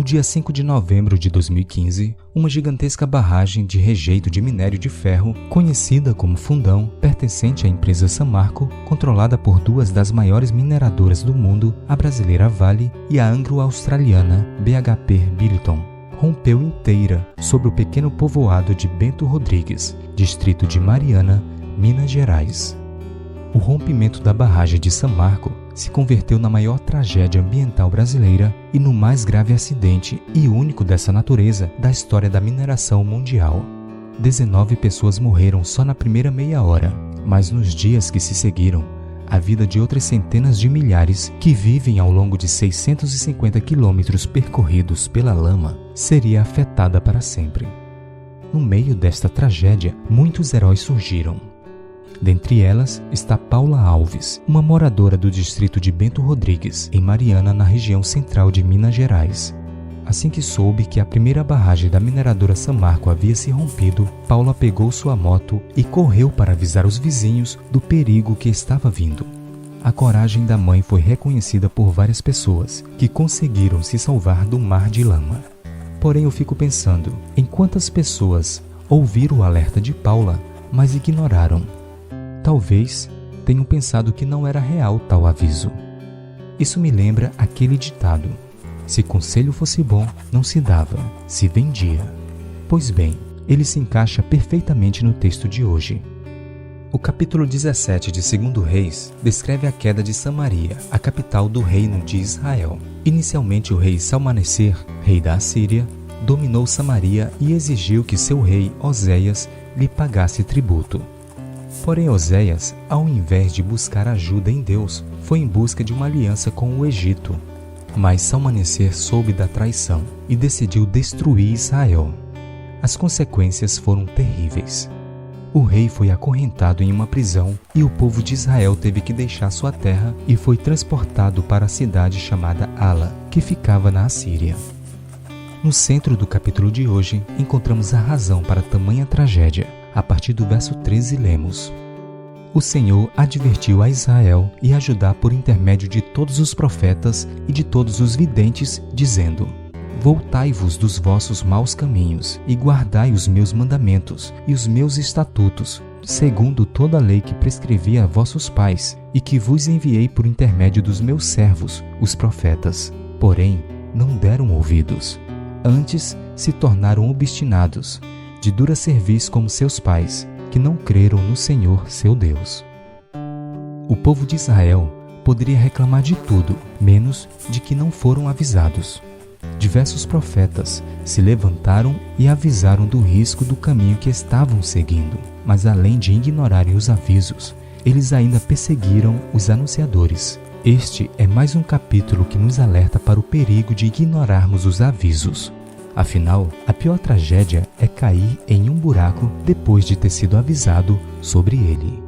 No dia 5 de novembro de 2015, uma gigantesca barragem de rejeito de minério de ferro, conhecida como Fundão, pertencente à empresa Samarco, controlada por duas das maiores mineradoras do mundo, a brasileira Vale e a anglo-australiana BHP Billiton, rompeu inteira sobre o pequeno povoado de Bento Rodrigues, distrito de Mariana, Minas Gerais. O rompimento da barragem de Samarco se converteu na maior tragédia ambiental brasileira e no mais grave acidente e único dessa natureza da história da mineração mundial. 19 pessoas morreram só na primeira meia hora, mas nos dias que se seguiram, a vida de outras centenas de milhares que vivem ao longo de 650 quilômetros percorridos pela lama seria afetada para sempre. No meio desta tragédia, muitos heróis surgiram. Dentre elas está Paula Alves, uma moradora do distrito de Bento Rodrigues, em Mariana, na região central de Minas Gerais. Assim que soube que a primeira barragem da mineradora Samarco havia se rompido, Paula pegou sua moto e correu para avisar os vizinhos do perigo que estava vindo. A coragem da mãe foi reconhecida por várias pessoas, que conseguiram se salvar do mar de lama. Porém, eu fico pensando em quantas pessoas ouviram o alerta de Paula, mas ignoraram. Talvez tenham pensado que não era real tal aviso. Isso me lembra aquele ditado: se conselho fosse bom, não se dava, se vendia. Pois bem, ele se encaixa perfeitamente no texto de hoje. O capítulo 17 de 2 Reis descreve a queda de Samaria, a capital do reino de Israel. Inicialmente o rei Salmaneser, rei da Assíria, dominou Samaria e exigiu que seu rei, Oséias, lhe pagasse tributo. Porém, Oséias, ao invés de buscar ajuda em Deus, foi em busca de uma aliança com o Egito. Mas Salmaneser soube da traição e decidiu destruir Israel. As consequências foram terríveis. O rei foi acorrentado em uma prisão e o povo de Israel teve que deixar sua terra e foi transportado para a cidade chamada Ala, que ficava na Assíria. No centro do capítulo de hoje, encontramos a razão para tamanha tragédia. A partir do verso 13 lemos: O Senhor advertiu a Israel e a Judá por intermédio de todos os profetas e de todos os videntes, dizendo: Voltai-vos dos vossos maus caminhos e guardai os meus mandamentos e os meus estatutos, segundo toda a lei que prescrevi a vossos pais e que vos enviei por intermédio dos meus servos, os profetas. Porém, não deram ouvidos. Antes, se tornaram obstinados, de dura cerviz como seus pais, que não creram no Senhor seu Deus. O povo de Israel poderia reclamar de tudo, menos de que não foram avisados. Diversos profetas se levantaram e avisaram do risco do caminho que estavam seguindo, mas além de ignorarem os avisos, eles ainda perseguiram os anunciadores. Este é mais um capítulo que nos alerta para o perigo de ignorarmos os avisos. Afinal, a pior tragédia é cair em um buraco depois de ter sido avisado sobre ele.